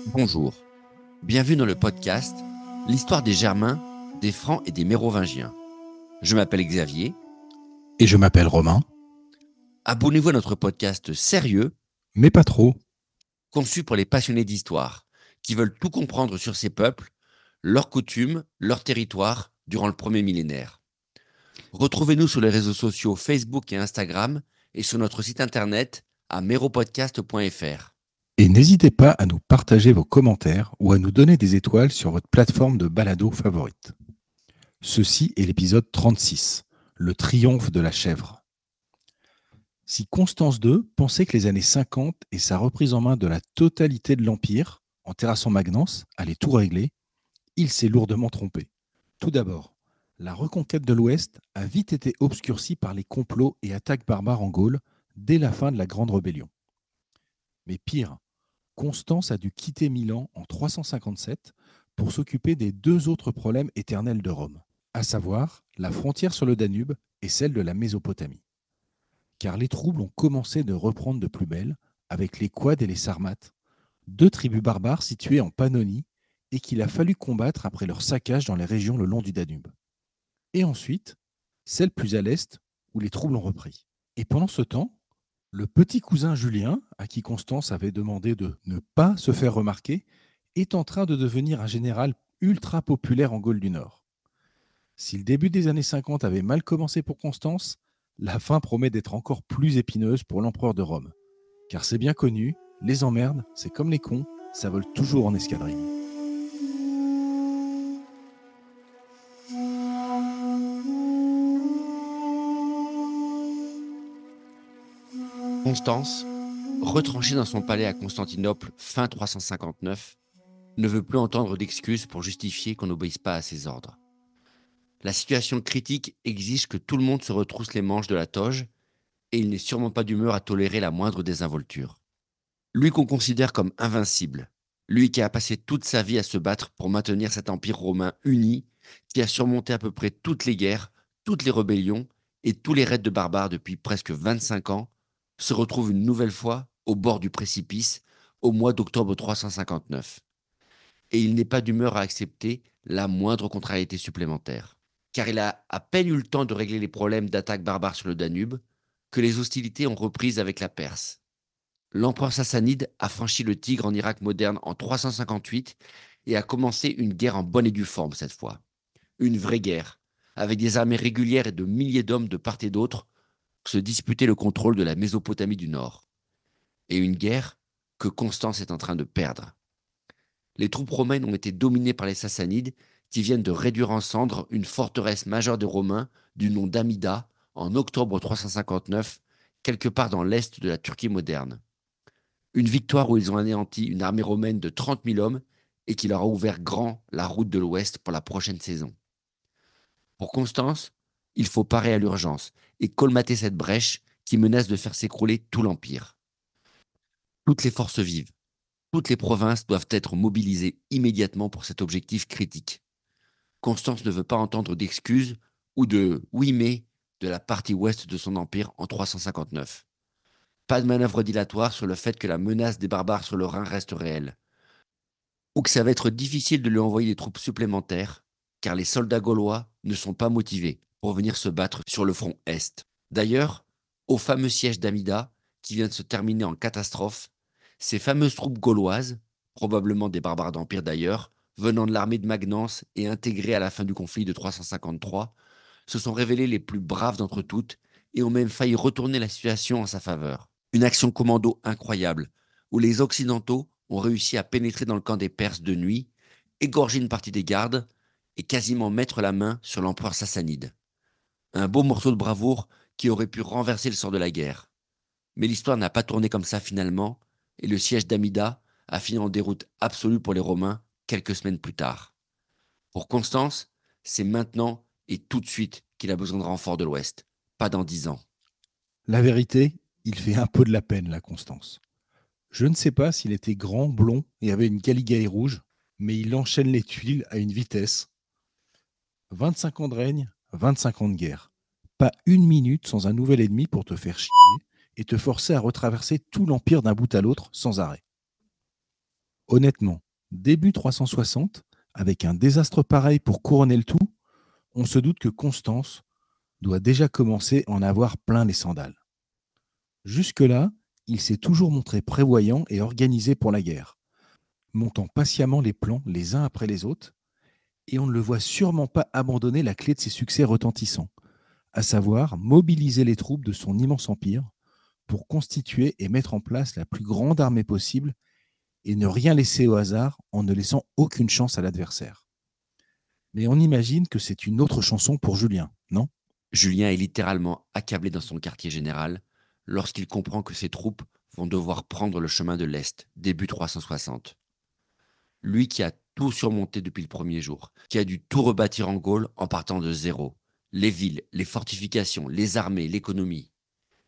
Bonjour, bienvenue dans le podcast L'histoire des Germains, des Francs et des Mérovingiens. Je m'appelle Xavier. Et je m'appelle Romain. Abonnez-vous à notre podcast sérieux, mais pas trop, conçu pour les passionnés d'histoire, qui veulent tout comprendre sur ces peuples, leurs coutumes, leurs territoires, durant le premier millénaire. Retrouvez-nous sur les réseaux sociaux Facebook et Instagram et sur notre site internet à meropodcast.fr. Et n'hésitez pas à nous partager vos commentaires ou à nous donner des étoiles sur votre plateforme de balado favorite. Ceci est l'épisode 36, le triomphe de la chèvre. Si Constance II pensait que les années 50 et sa reprise en main de la totalité de l'Empire, en terrassant Magnence, allaient tout régler, il s'est lourdement trompé. Tout d'abord, la reconquête de l'Ouest a vite été obscurcie par les complots et attaques barbares en Gaule dès la fin de la Grande Rébellion. Mais pire, Constance a dû quitter Milan en 357 pour s'occuper des deux autres problèmes éternels de Rome, à savoir la frontière sur le Danube et celle de la Mésopotamie. Car les troubles ont commencé de reprendre de plus belle avec les Quads et les Sarmates, deux tribus barbares situées en Pannonie et qu'il a fallu combattre après leur saccage dans les régions le long du Danube. Et ensuite, celle plus à l'est où les troubles ont repris. Et pendant ce temps, le petit cousin Julien, à qui Constance avait demandé de ne pas se faire remarquer, est en train de devenir un général ultra populaire en Gaule du Nord. Si le début des années 50 avait mal commencé pour Constance, la fin promet d'être encore plus épineuse pour l'empereur de Rome. Car c'est bien connu, les emmerdes, c'est comme les cons, ça vole toujours en escadrille. Constance, retranchée dans son palais à Constantinople fin 359, ne veut plus entendre d'excuses pour justifier qu'on n'obéisse pas à ses ordres. La situation critique exige que tout le monde se retrousse les manches de la toge et il n'est sûrement pas d'humeur à tolérer la moindre désinvolture. Lui qu'on considère comme invincible, lui qui a passé toute sa vie à se battre pour maintenir cet empire romain uni, qui a surmonté à peu près toutes les guerres, toutes les rébellions et tous les raids de barbares depuis presque 25 ans, se retrouve une nouvelle fois au bord du précipice au mois d'octobre 359. Et il n'est pas d'humeur à accepter la moindre contrariété supplémentaire. Car il a à peine eu le temps de régler les problèmes d'attaques barbares sur le Danube que les hostilités ont repris avec la Perse. L'empereur sassanide a franchi le Tigre en Irak moderne en 358 et a commencé une guerre en bonne et due forme cette fois. Une vraie guerre, avec des armées régulières et de milliers d'hommes de part et d'autre pour se disputer le contrôle de la Mésopotamie du Nord. Et une guerre que Constance est en train de perdre. Les troupes romaines ont été dominées par les Sassanides qui viennent de réduire en cendres une forteresse majeure des Romains du nom d'Amida en octobre 359, quelque part dans l'est de la Turquie moderne. Une victoire où ils ont anéanti une armée romaine de 30 000 hommes et qui leur a ouvert grand la route de l'Ouest pour la prochaine saison. Pour Constance, il faut parer à l'urgence et colmater cette brèche qui menace de faire s'écrouler tout l'Empire. Toutes les forces vives, toutes les provinces doivent être mobilisées immédiatement pour cet objectif critique. Constance ne veut pas entendre d'excuses ou de oui mais de la partie ouest de son empire en 359. Pas de manœuvre dilatoire sur le fait que la menace des barbares sur le Rhin reste réelle. Ou que ça va être difficile de lui envoyer des troupes supplémentaires, car les soldats gaulois ne sont pas motivés pour venir se battre sur le front Est. D'ailleurs, au fameux siège d'Amida, qui vient de se terminer en catastrophe, ces fameuses troupes gauloises, probablement des barbares d'Empire d'ailleurs, venant de l'armée de Magnence et intégrées à la fin du conflit de 353, se sont révélées les plus braves d'entre toutes et ont même failli retourner la situation en sa faveur. Une action commando incroyable, où les Occidentaux ont réussi à pénétrer dans le camp des Perses de nuit, égorger une partie des gardes et quasiment mettre la main sur l'empereur sassanide. Un beau morceau de bravoure qui aurait pu renverser le sort de la guerre. Mais l'histoire n'a pas tourné comme ça finalement, et le siège d'Amida a fini en déroute absolue pour les Romains quelques semaines plus tard. Pour Constance, c'est maintenant et tout de suite qu'il a besoin de renforts de l'Ouest, pas dans 10 ans. La vérité, il fait un peu de la peine, la Constance. Je ne sais pas s'il était grand, blond et avait une galigaï rouge, mais il enchaîne les tuiles à une vitesse. 25 ans de règne, 25 ans de guerre. Pas une minute sans un nouvel ennemi pour te faire chier et te forcer à retraverser tout l'Empire d'un bout à l'autre sans arrêt. Honnêtement, début 360, avec un désastre pareil pour couronner le tout, on se doute que Constance doit déjà commencer à en avoir plein les sandales. Jusque-là, il s'est toujours montré prévoyant et organisé pour la guerre, montant patiemment les plans les uns après les autres, et on ne le voit sûrement pas abandonner la clé de ses succès retentissants, à savoir mobiliser les troupes de son immense empire pour constituer et mettre en place la plus grande armée possible et ne rien laisser au hasard en ne laissant aucune chance à l'adversaire. Mais on imagine que c'est une autre chanson pour Julien, non? Julien est littéralement accablé dans son quartier général lorsqu'il comprend que ses troupes vont devoir prendre le chemin de l'Est, début 360. Lui qui a tout surmonté depuis le premier jour, qui a dû tout rebâtir en Gaule en partant de zéro. Les villes, les fortifications, les armées, l'économie.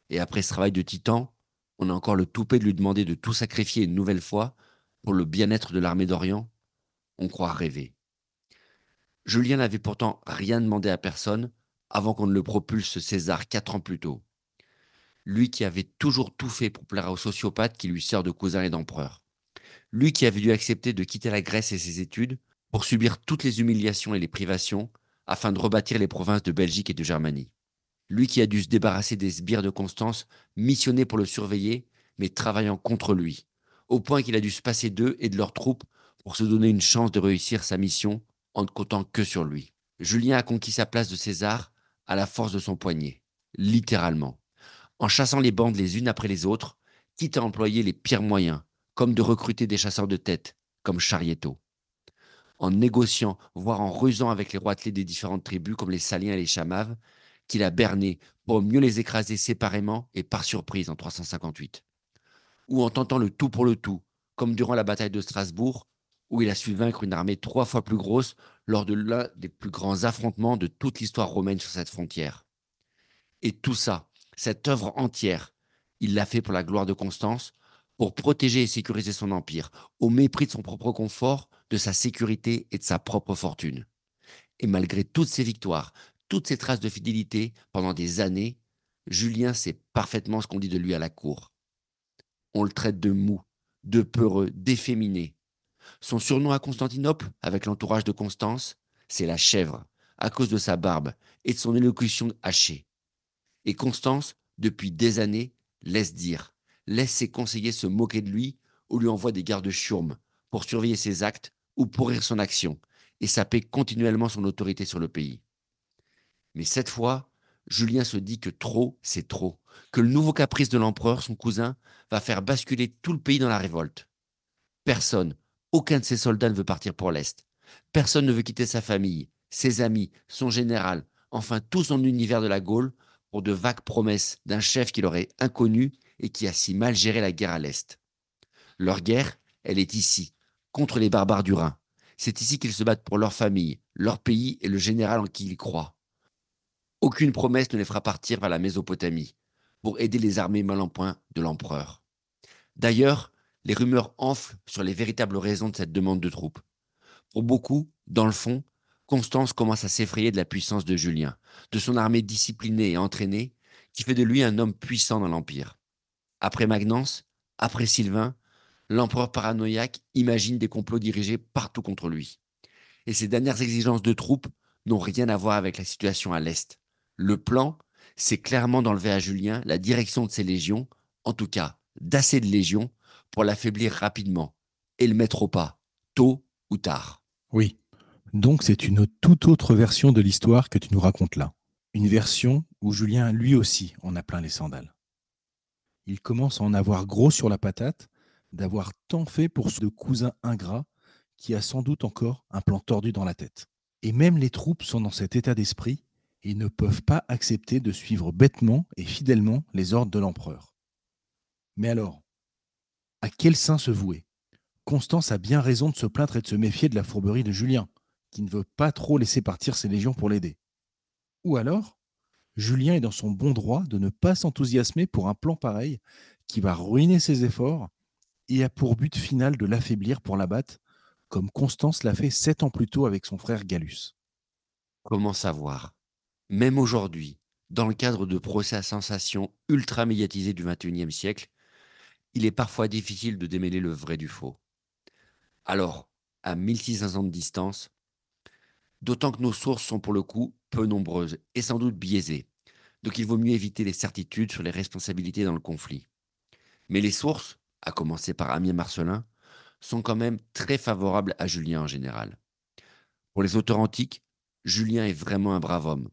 Et après ce travail de titan, on a encore le toupet de lui demander de tout sacrifier une nouvelle fois pour le bien-être de l'armée d'Orient. On croit rêver. Julien n'avait pourtant rien demandé à personne avant qu'on ne le propulse César 4 ans plus tôt. Lui qui avait toujours tout fait pour plaire au sociopathe qui lui sert de cousin et d'empereur. Lui qui avait dû accepter de quitter la Grèce et ses études pour subir toutes les humiliations et les privations afin de rebâtir les provinces de Belgique et de Germanie. Lui qui a dû se débarrasser des sbires de Constance, missionnés pour le surveiller, mais travaillant contre lui, au point qu'il a dû se passer d'eux et de leurs troupes pour se donner une chance de réussir sa mission en ne comptant que sur lui. Julien a conquis sa place de César à la force de son poignet, littéralement, en chassant les bandes les unes après les autres, quitte à employer les pires moyens, comme de recruter des chasseurs de tête, comme Charieto, en négociant, voire en rusant avec les roitelets des différentes tribus, comme les Saliens et les Chamaves, qu'il a bernés pour mieux les écraser séparément et par surprise en 358. Ou en tentant le tout pour le tout, comme durant la bataille de Strasbourg, où il a su vaincre une armée 3 fois plus grosse lors de l'un des plus grands affrontements de toute l'histoire romaine sur cette frontière. Et tout ça, cette œuvre entière, il l'a fait pour la gloire de Constance, pour protéger et sécuriser son empire, au mépris de son propre confort, de sa sécurité et de sa propre fortune. Et malgré toutes ces victoires, toutes ces traces de fidélité pendant des années, Julien sait parfaitement ce qu'on dit de lui à la cour. On le traite de mou, de peureux, d'efféminé. Son surnom à Constantinople, avec l'entourage de Constance, c'est la chèvre, à cause de sa barbe et de son élocution hachée. Et Constance, depuis des années, laisse dire, laisse ses conseillers se moquer de lui ou lui envoie des gardes chiourmes pour surveiller ses actes ou pourrir son action et saper continuellement son autorité sur le pays. Mais cette fois, Julien se dit que trop, c'est trop, que le nouveau caprice de l'empereur, son cousin, va faire basculer tout le pays dans la révolte. Personne, aucun de ses soldats ne veut partir pour l'Est. Personne ne veut quitter sa famille, ses amis, son général, enfin tout son univers de la Gaule, pour de vagues promesses d'un chef qui leur est inconnu et qui a si mal géré la guerre à l'Est. Leur guerre, elle est ici, contre les barbares du Rhin. C'est ici qu'ils se battent pour leur famille, leur pays et le général en qui ils croient. Aucune promesse ne les fera partir vers la Mésopotamie, pour aider les armées mal en point de l'empereur. D'ailleurs, les rumeurs enflent sur les véritables raisons de cette demande de troupes. Pour beaucoup, dans le fond, Constance commence à s'effrayer de la puissance de Julien, de son armée disciplinée et entraînée, qui fait de lui un homme puissant dans l'Empire. Après Magnence, après Sylvain, l'empereur paranoïaque imagine des complots dirigés partout contre lui. Et ses dernières exigences de troupes n'ont rien à voir avec la situation à l'Est. Le plan, c'est clairement d'enlever à Julien la direction de ses légions, en tout cas d'assez de légions, pour l'affaiblir rapidement et le mettre au pas, tôt ou tard. Oui. Donc c'est une toute autre version de l'histoire que tu nous racontes là. Une version où Julien, lui aussi, en a plein les sandales. Il commence à en avoir gros sur la patate, d'avoir tant fait pour ce cousin ingrat qui a sans doute encore un plan tordu dans la tête. Et même les troupes sont dans cet état d'esprit et ne peuvent pas accepter de suivre bêtement et fidèlement les ordres de l'empereur. Mais alors, à quel saint se vouer? Constance a bien raison de se plaindre et de se méfier de la fourberie de Julien, qui ne veut pas trop laisser partir ses légions pour l'aider. Ou alors, Julien est dans son bon droit de ne pas s'enthousiasmer pour un plan pareil qui va ruiner ses efforts et a pour but final de l'affaiblir pour l'abattre, comme Constance l'a fait 7 ans plus tôt avec son frère Gallus. Comment savoir? Même aujourd'hui, dans le cadre de procès à sensation ultra médiatisés du XXIe siècle, il est parfois difficile de démêler le vrai du faux. Alors, à 1600 ans de distance, d'autant que nos sources sont pour le coup peu nombreuses et sans doute biaisées. Donc il vaut mieux éviter les certitudes sur les responsabilités dans le conflit. Mais les sources, à commencer par Amiens Marcelin, sont quand même très favorables à Julien en général. Pour les auteurs antiques, Julien est vraiment un brave homme,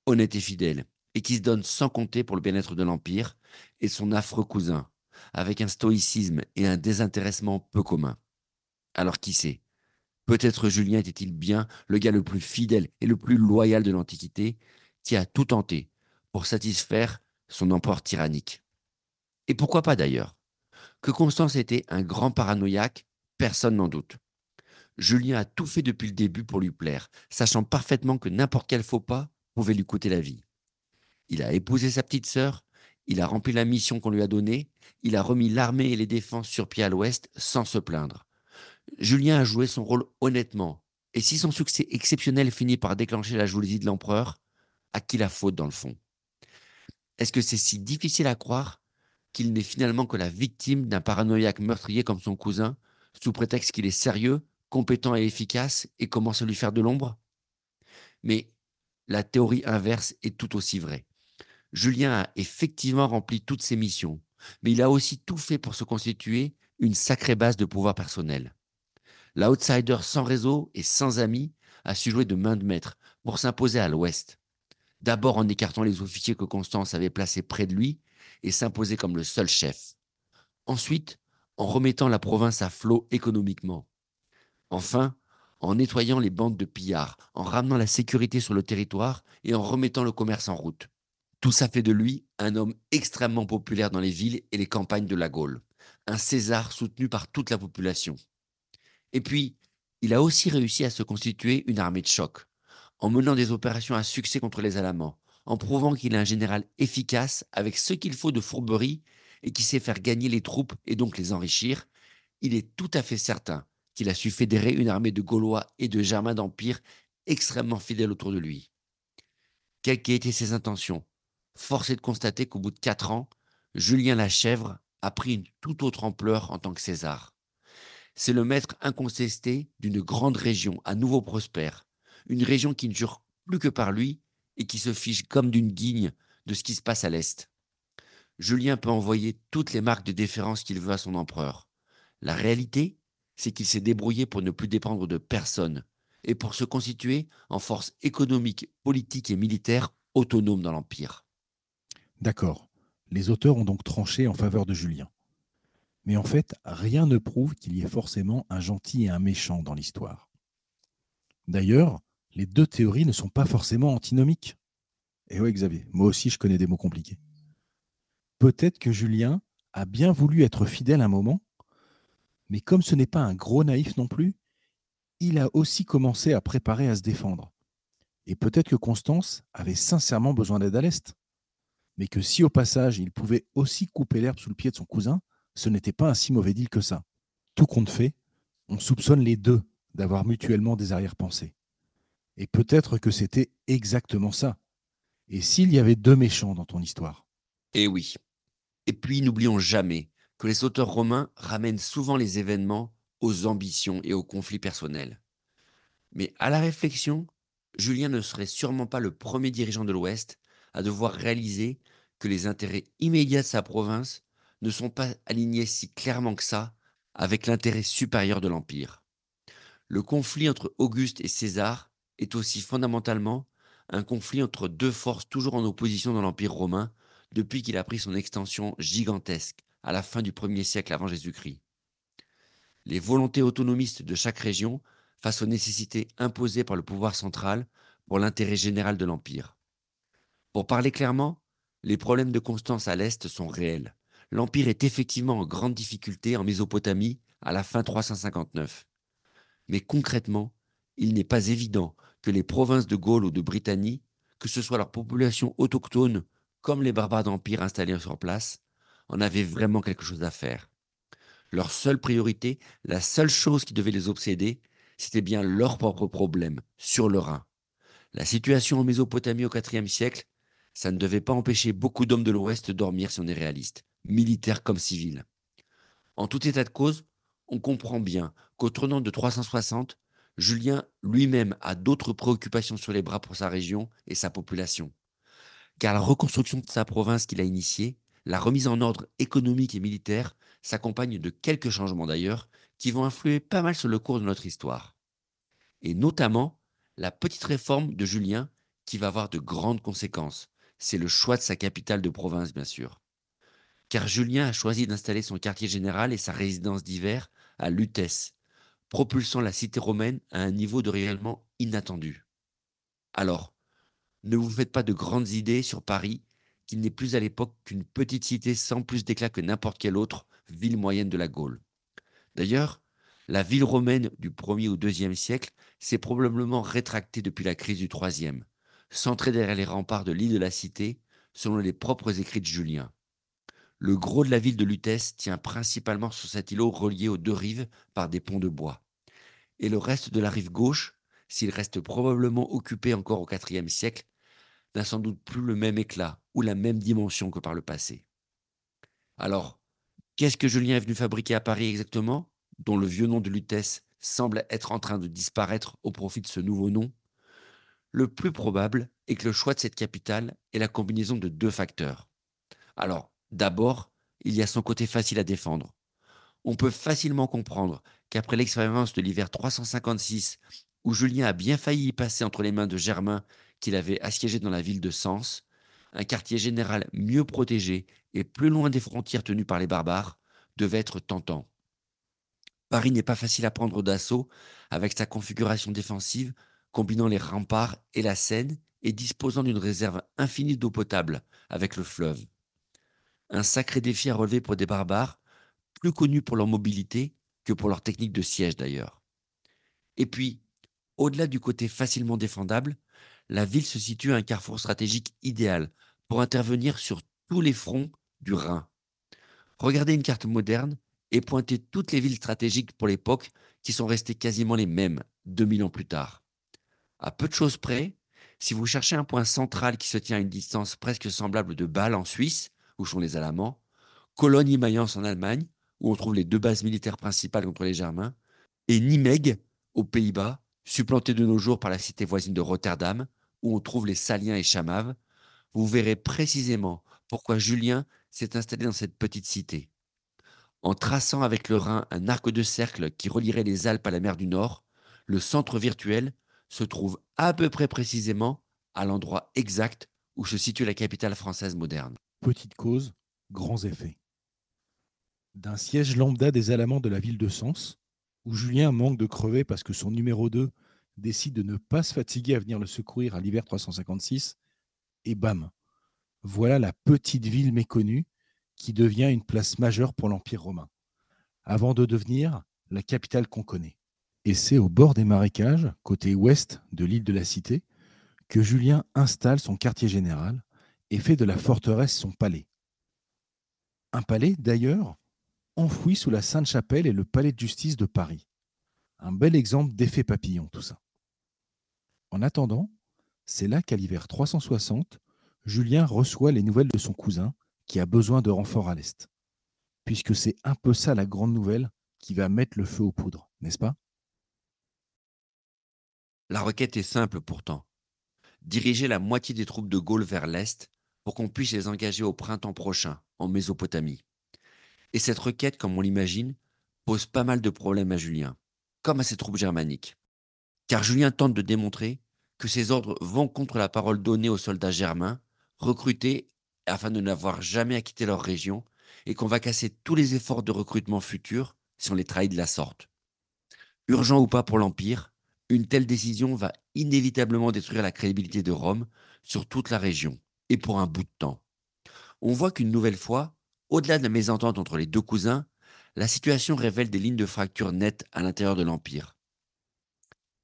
honnête et fidèle, et qui se donne sans compter pour le bien-être de l'Empire et son affreux cousin, avec un stoïcisme et un désintéressement peu communs. Alors qui sait? Peut-être Julien était-il bien le gars le plus fidèle et le plus loyal de l'Antiquité, qui a tout tenté pour satisfaire son empereur tyrannique. Et pourquoi pas d'ailleurs? Que Constance était un grand paranoïaque, personne n'en doute. Julien a tout fait depuis le début pour lui plaire, sachant parfaitement que n'importe quel faux pas pouvait lui coûter la vie. Il a épousé sa petite sœur, il a rempli la mission qu'on lui a donnée, il a remis l'armée et les défenses sur pied à l'ouest sans se plaindre. Julien a joué son rôle honnêtement, et si son succès exceptionnel finit par déclencher la jalousie de l'empereur, à qui la faute dans le fond? Est-ce que c'est si difficile à croire qu'il n'est finalement que la victime d'un paranoïaque meurtrier comme son cousin, sous prétexte qu'il est sérieux, compétent et efficace, et commence à lui faire de l'ombre? Mais la théorie inverse est tout aussi vraie. Julien a effectivement rempli toutes ses missions, mais il a aussi tout fait pour se constituer une sacrée base de pouvoir personnel. L'outsider sans réseau et sans amis a su jouer de main de maître pour s'imposer à l'ouest. D'abord en écartant les officiers que Constance avait placés près de lui et s'imposer comme le seul chef. Ensuite, en remettant la province à flot économiquement. Enfin, en nettoyant les bandes de pillards, en ramenant la sécurité sur le territoire et en remettant le commerce en route. Tout ça fait de lui un homme extrêmement populaire dans les villes et les campagnes de la Gaule. Un César soutenu par toute la population. Et puis, il a aussi réussi à se constituer une armée de choc, en menant des opérations à succès contre les Alamans, en prouvant qu'il est un général efficace avec ce qu'il faut de fourberie et qui sait faire gagner les troupes et donc les enrichir. Il est tout à fait certain qu'il a su fédérer une armée de Gaulois et de Germains d'Empire extrêmement fidèles autour de lui. Quelles qu'aient été ses intentions, force est de constater qu'au bout de 4 ans, Julien Lachèvre a pris une toute autre ampleur en tant que César. C'est le maître incontesté d'une grande région, à nouveau prospère. Une région qui ne jure plus que par lui et qui se fiche comme d'une guigne de ce qui se passe à l'Est. Julien peut envoyer toutes les marques de déférence qu'il veut à son empereur. La réalité, c'est qu'il s'est débrouillé pour ne plus dépendre de personne et pour se constituer en force économique, politique et militaire autonome dans l'Empire. D'accord. Les auteurs ont donc tranché en faveur de Julien. Mais en fait, rien ne prouve qu'il y ait forcément un gentil et un méchant dans l'histoire. D'ailleurs, les deux théories ne sont pas forcément antinomiques. Et oui, Xavier, moi aussi je connais des mots compliqués. Peut-être que Julien a bien voulu être fidèle un moment, mais comme ce n'est pas un gros naïf non plus, il a aussi commencé à préparer à se défendre. Et peut-être que Constance avait sincèrement besoin d'aide à l'Est, mais que si au passage il pouvait aussi couper l'herbe sous le pied de son cousin, ce n'était pas un si mauvais deal que ça. Tout compte fait, on soupçonne les deux d'avoir mutuellement des arrière-pensées. Et peut-être que c'était exactement ça. Et s'il y avait deux méchants dans ton histoire? Et oui. Et puis n'oublions jamais que les auteurs romains ramènent souvent les événements aux ambitions et aux conflits personnels. Mais à la réflexion, Julien ne serait sûrement pas le premier dirigeant de l'Ouest à devoir réaliser que les intérêts immédiats de sa province ne sont pas alignés si clairement que ça avec l'intérêt supérieur de l'Empire. Le conflit entre Auguste et César est aussi fondamentalement un conflit entre deux forces toujours en opposition dans l'Empire romain depuis qu'il a pris son extension gigantesque à la fin du 1er siècle avant Jésus-Christ. Les volontés autonomistes de chaque région face aux nécessités imposées par le pouvoir central pour l'intérêt général de l'Empire. Pour parler clairement, les problèmes de Constance à l'Est sont réels. L'Empire est effectivement en grande difficulté en Mésopotamie à la fin 359. Mais concrètement, il n'est pas évident que les provinces de Gaule ou de Britannie, que ce soit leur population autochtone comme les barbares d'Empire installés sur place, en avaient vraiment quelque chose à faire. Leur seule priorité, la seule chose qui devait les obséder, c'était bien leurs propres problèmes, sur le Rhin. La situation en Mésopotamie au IVe siècle, ça ne devait pas empêcher beaucoup d'hommes de l'Ouest de dormir si on est réaliste, militaires comme civils. En tout état de cause, on comprend bien qu'au tournant de 360, Julien lui-même a d'autres préoccupations sur les bras pour sa région et sa population. Car la reconstruction de sa province qu'il a initiée, la remise en ordre économique et militaire, s'accompagne de quelques changements d'ailleurs, qui vont influer pas mal sur le cours de notre histoire. Et notamment, la petite réforme de Julien qui va avoir de grandes conséquences. C'est le choix de sa capitale de province, bien sûr. Car Julien a choisi d'installer son quartier général et sa résidence d'hiver à Lutèce, propulsant la cité romaine à un niveau de rayonnement inattendu. Alors, ne vous faites pas de grandes idées sur Paris, qui n'est plus à l'époque qu'une petite cité sans plus d'éclat que n'importe quelle autre ville moyenne de la Gaule. D'ailleurs, la ville romaine du 1er au 2e siècle s'est probablement rétractée depuis la crise du 3e, centrée derrière les remparts de l'île de la Cité, selon les propres écrits de Julien. Le gros de la ville de Lutèce tient principalement sur cet îlot relié aux deux rives par des ponts de bois. Et le reste de la rive gauche, s'il reste probablement occupé encore au IVe siècle, n'a sans doute plus le même éclat ou la même dimension que par le passé. Alors, qu'est-ce que Julien est venu fabriquer à Paris exactement, dont le vieux nom de Lutèce semble être en train de disparaître au profit de ce nouveau nom? Le plus probable est que le choix de cette capitale est la combinaison de deux facteurs. Alors, d'abord, il y a son côté facile à défendre. On peut facilement comprendre qu'après l'expérience de l'hiver 356, où Julien a bien failli y passer entre les mains de Germain qu'il avait assiégé dans la ville de Sens, un quartier général mieux protégé et plus loin des frontières tenues par les barbares devait être tentant. Paris n'est pas facile à prendre d'assaut avec sa configuration défensive combinant les remparts et la Seine et disposant d'une réserve infinie d'eau potable avec le fleuve. Un sacré défi à relever pour des barbares plus connus pour leur mobilité que pour leur technique de siège d'ailleurs. Et puis, au-delà du côté facilement défendable, la ville se situe à un carrefour stratégique idéal pour intervenir sur tous les fronts du Rhin. Regardez une carte moderne et pointez toutes les villes stratégiques pour l'époque qui sont restées quasiment les mêmes 2000 ans plus tard. À peu de choses près, si vous cherchez un point central qui se tient à une distance presque semblable de Bâle en Suisse, où sont les Alamans, Cologne-Mayence en Allemagne, où on trouve les deux bases militaires principales contre les Germains, et Nimègue, aux Pays-Bas, supplanté de nos jours par la cité voisine de Rotterdam, où on trouve les Saliens et Chamaves, vous verrez précisément pourquoi Julien s'est installé dans cette petite cité. En traçant avec le Rhin un arc de cercle qui relierait les Alpes à la mer du Nord, le centre virtuel se trouve à peu près précisément à l'endroit exact où se situe la capitale française moderne. Petite cause, grands effets. D'un siège lambda des Alamans de la ville de Sens, où Julien manque de crever parce que son numéro 2 décide de ne pas se fatiguer à venir le secourir à l'hiver 356, et bam, voilà la petite ville méconnue qui devient une place majeure pour l'Empire romain, avant de devenir la capitale qu'on connaît. Et c'est au bord des marécages, côté ouest de l'île de la Cité, que Julien installe son quartier général et fait de la forteresse son palais. Un palais, d'ailleurs, enfoui sous la Sainte-Chapelle et le palais de justice de Paris. Un bel exemple d'effet papillon, tout ça. En attendant, c'est là qu'à l'hiver 360, Julien reçoit les nouvelles de son cousin qui a besoin de renforts à l'Est. Puisque c'est un peu ça la grande nouvelle qui va mettre le feu aux poudres, n'est-ce pas? La requête est simple pourtant. Diriger la moitié des troupes de Gaule vers l'Est pour qu'on puisse les engager au printemps prochain, en Mésopotamie. Et cette requête, comme on l'imagine, pose pas mal de problèmes à Julien, comme à ses troupes germaniques. Car Julien tente de démontrer que ses ordres vont contre la parole donnée aux soldats germains, recrutés afin de n'avoir jamais à quitter leur région, et qu'on va casser tous les efforts de recrutement futurs si on les trahit de la sorte. Urgent ou pas pour l'Empire, une telle décision va inévitablement détruire la crédibilité de Rome sur toute la région, et pour un bout de temps. On voit qu'une nouvelle fois, au-delà de la mésentente entre les deux cousins, la situation révèle des lignes de fracture nettes à l'intérieur de l'Empire.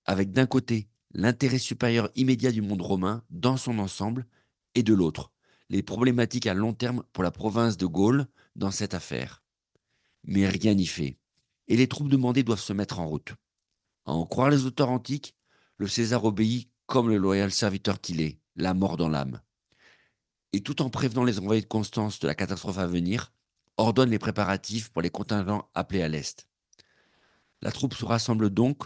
Avec d'un côté l'intérêt supérieur immédiat du monde romain dans son ensemble, et de l'autre, les problématiques à long terme pour la province de Gaule dans cette affaire. Mais rien n'y fait, et les troupes demandées doivent se mettre en route. À en croire les auteurs antiques, le César obéit comme le loyal serviteur qu'il est, la mort dans l'âme. Et tout en prévenant les envoyés de Constance de la catastrophe à venir, ordonne les préparatifs pour les contingents appelés à l'Est. La troupe se rassemble donc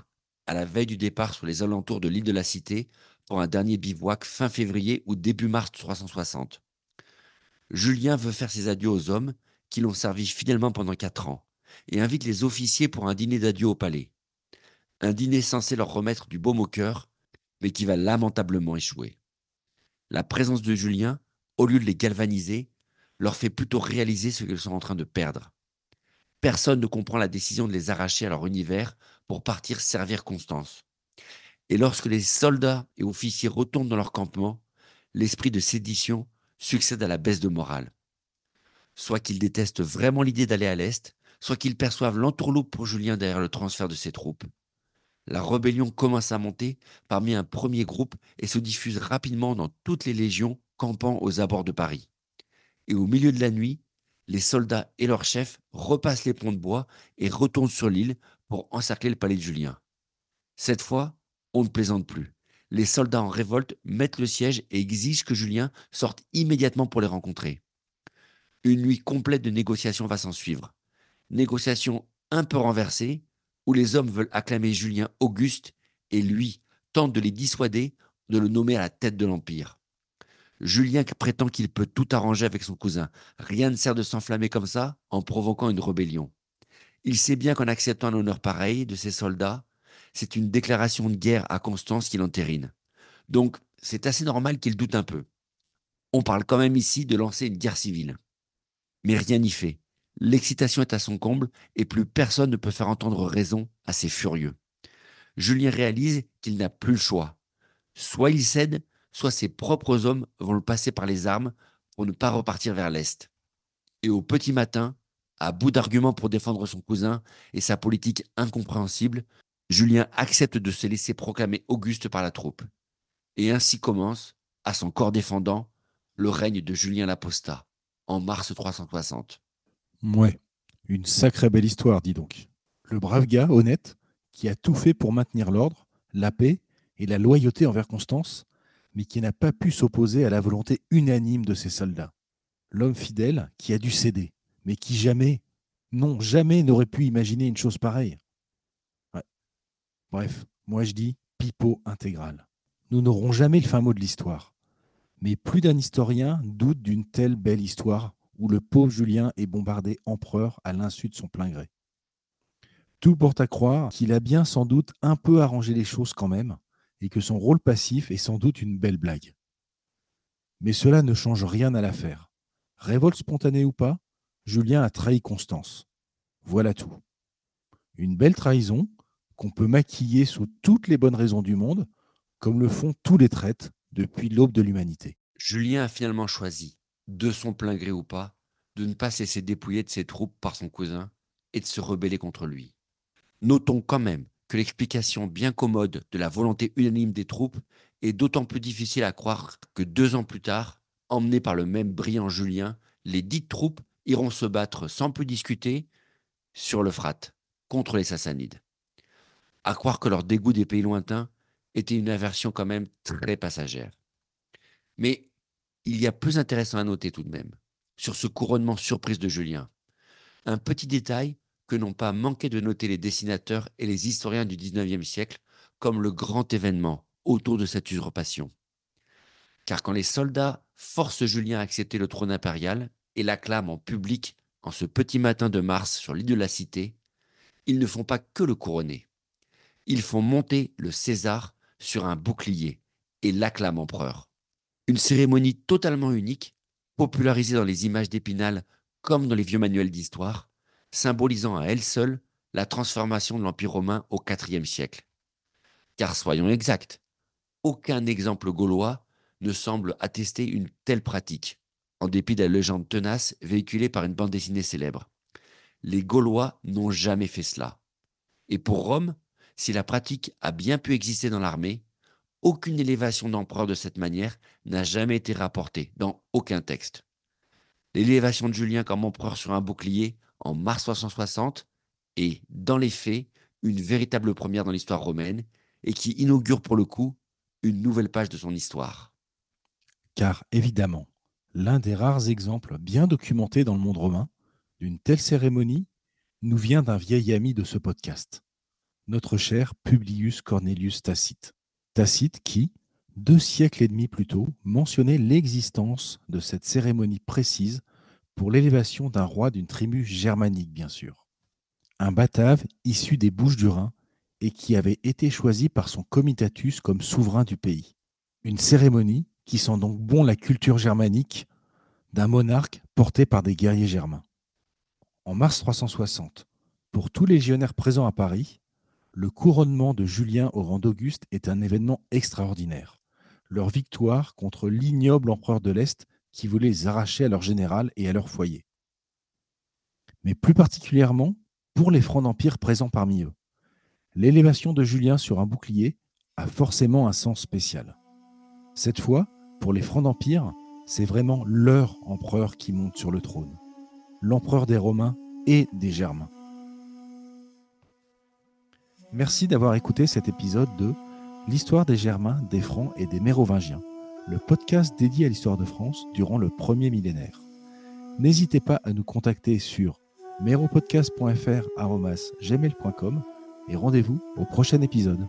à la veille du départ sur les alentours de l'île de la Cité pour un dernier bivouac fin février ou début mars 360. Julien veut faire ses adieux aux hommes qui l'ont servi fidèlement pendant 4 ans et invite les officiers pour un dîner d'adieu au palais. Un dîner censé leur remettre du baume au cœur, mais qui va lamentablement échouer. La présence de Julien, au lieu de les galvaniser, leur fait plutôt réaliser ce qu'ils sont en train de perdre. Personne ne comprend la décision de les arracher à leur univers pour partir servir Constance. Et lorsque les soldats et officiers retournent dans leur campement, l'esprit de sédition succède à la baisse de morale. Soit qu'ils détestent vraiment l'idée d'aller à l'Est, soit qu'ils perçoivent l'entourloupe pour Julien derrière le transfert de ses troupes. La rébellion commence à monter parmi un premier groupe et se diffuse rapidement dans toutes les légions campant aux abords de Paris. Et au milieu de la nuit, les soldats et leurs chefs repassent les ponts de bois et retournent sur l'île pour encercler le palais de Julien. Cette fois, on ne plaisante plus. Les soldats en révolte mettent le siège et exigent que Julien sorte immédiatement pour les rencontrer. Une nuit complète de négociations va s'en suivre. Négociations un peu renversées, où les hommes veulent acclamer Julien Auguste et lui tente de les dissuader de le nommer à la tête de l'Empire. Julien prétend qu'il peut tout arranger avec son cousin. Rien ne sert de s'enflammer comme ça en provoquant une rébellion. Il sait bien qu'en acceptant un honneur pareil de ses soldats, c'est une déclaration de guerre à Constance qu'il entérine. Donc, c'est assez normal qu'il doute un peu. On parle quand même ici de lancer une guerre civile. Mais rien n'y fait. L'excitation est à son comble et plus personne ne peut faire entendre raison à ces furieux. Julien réalise qu'il n'a plus le choix. Soit il cède, soit ses propres hommes vont le passer par les armes pour ne pas repartir vers l'Est. Et au petit matin, à bout d'arguments pour défendre son cousin et sa politique incompréhensible, Julien accepte de se laisser proclamer Auguste par la troupe. Et ainsi commence, à son corps défendant, le règne de Julien l'Apostat, en mars 360. Ouais, une sacrée belle histoire, dis donc. Le brave gars, honnête, qui a tout fait pour maintenir l'ordre, la paix et la loyauté envers Constance, mais qui n'a pas pu s'opposer à la volonté unanime de ses soldats. L'homme fidèle qui a dû céder, mais qui jamais, non, jamais n'aurait pu imaginer une chose pareille. Ouais. Bref, moi je dis pipeau intégral. Nous n'aurons jamais le fin mot de l'histoire. Mais plus d'un historien doute d'une telle belle histoire où le pauvre Julien est bombardé empereur à l'insu de son plein gré. Tout porte à croire qu'il a bien sans doute un peu arrangé les choses quand même, et que son rôle passif est sans doute une belle blague. Mais cela ne change rien à l'affaire. Révolte spontanée ou pas, Julien a trahi Constance. Voilà tout. Une belle trahison qu'on peut maquiller sous toutes les bonnes raisons du monde, comme le font tous les traîtres depuis l'aube de l'humanité. Julien a finalement choisi, de son plein gré ou pas, de ne pas se laisser dépouiller de ses troupes par son cousin et de se rebeller contre lui. Notons quand même que l'explication bien commode de la volonté unanime des troupes est d'autant plus difficile à croire que 2 ans plus tard, emmenés par le même brillant Julien, les dites troupes iront se battre sans plus discuter sur l'Euphrate contre les Sassanides. À croire que leur dégoût des pays lointains était une aversion quand même très passagère. Mais il y a plus intéressant à noter tout de même sur ce couronnement surprise de Julien. Un petit détail que n'ont pas manqué de noter les dessinateurs et les historiens du XIXe siècle comme le grand événement autour de cette usurpation. Car quand les soldats forcent Julien à accepter le trône impérial et l'acclament en public en ce petit matin de mars sur l'île de la Cité, ils ne font pas que le couronner. Ils font monter le César sur un bouclier et l'acclament empereur. Une cérémonie totalement unique, popularisée dans les images d'Épinal comme dans les vieux manuels d'histoire, symbolisant à elle seule la transformation de l'Empire romain au IVe siècle. Car soyons exacts, aucun exemple gaulois ne semble attester une telle pratique, en dépit de la légende tenace véhiculée par une bande dessinée célèbre. Les Gaulois n'ont jamais fait cela. Et pour Rome, si la pratique a bien pu exister dans l'armée, aucune élévation d'empereur de cette manière n'a jamais été rapportée dans aucun texte. L'élévation de Julien comme empereur sur un bouclier en mars 360 est, dans les faits, une véritable première dans l'histoire romaine et qui inaugure pour le coup une nouvelle page de son histoire. Car évidemment, l'un des rares exemples bien documentés dans le monde romain d'une telle cérémonie nous vient d'un vieil ami de ce podcast, notre cher Publius Cornelius Tacite. Tacite qui, 2 siècles et demi plus tôt, mentionnait l'existence de cette cérémonie précise pour l'élévation d'un roi d'une tribu germanique, bien sûr. Un Batave issu des Bouches-du-Rhin et qui avait été choisi par son comitatus comme souverain du pays. Une cérémonie qui sent donc bon la culture germanique d'un monarque porté par des guerriers germains. En mars 360, pour tous les légionnaires présents à Paris, le couronnement de Julien au rang d'Auguste est un événement extraordinaire. Leur victoire contre l'ignoble empereur de l'Est qui voulait les arracher à leur général et à leur foyer. Mais plus particulièrement pour les francs d'Empire présents parmi eux. L'élévation de Julien sur un bouclier a forcément un sens spécial. Cette fois, pour les francs d'Empire, c'est vraiment leur empereur qui monte sur le trône. L'empereur des Romains et des Germains. Merci d'avoir écouté cet épisode de L'histoire des Germains, des Francs et des Mérovingiens, le podcast dédié à l'histoire de France durant le premier millénaire. N'hésitez pas à nous contacter sur méropodcast.fr@gmail.com et rendez-vous au prochain épisode.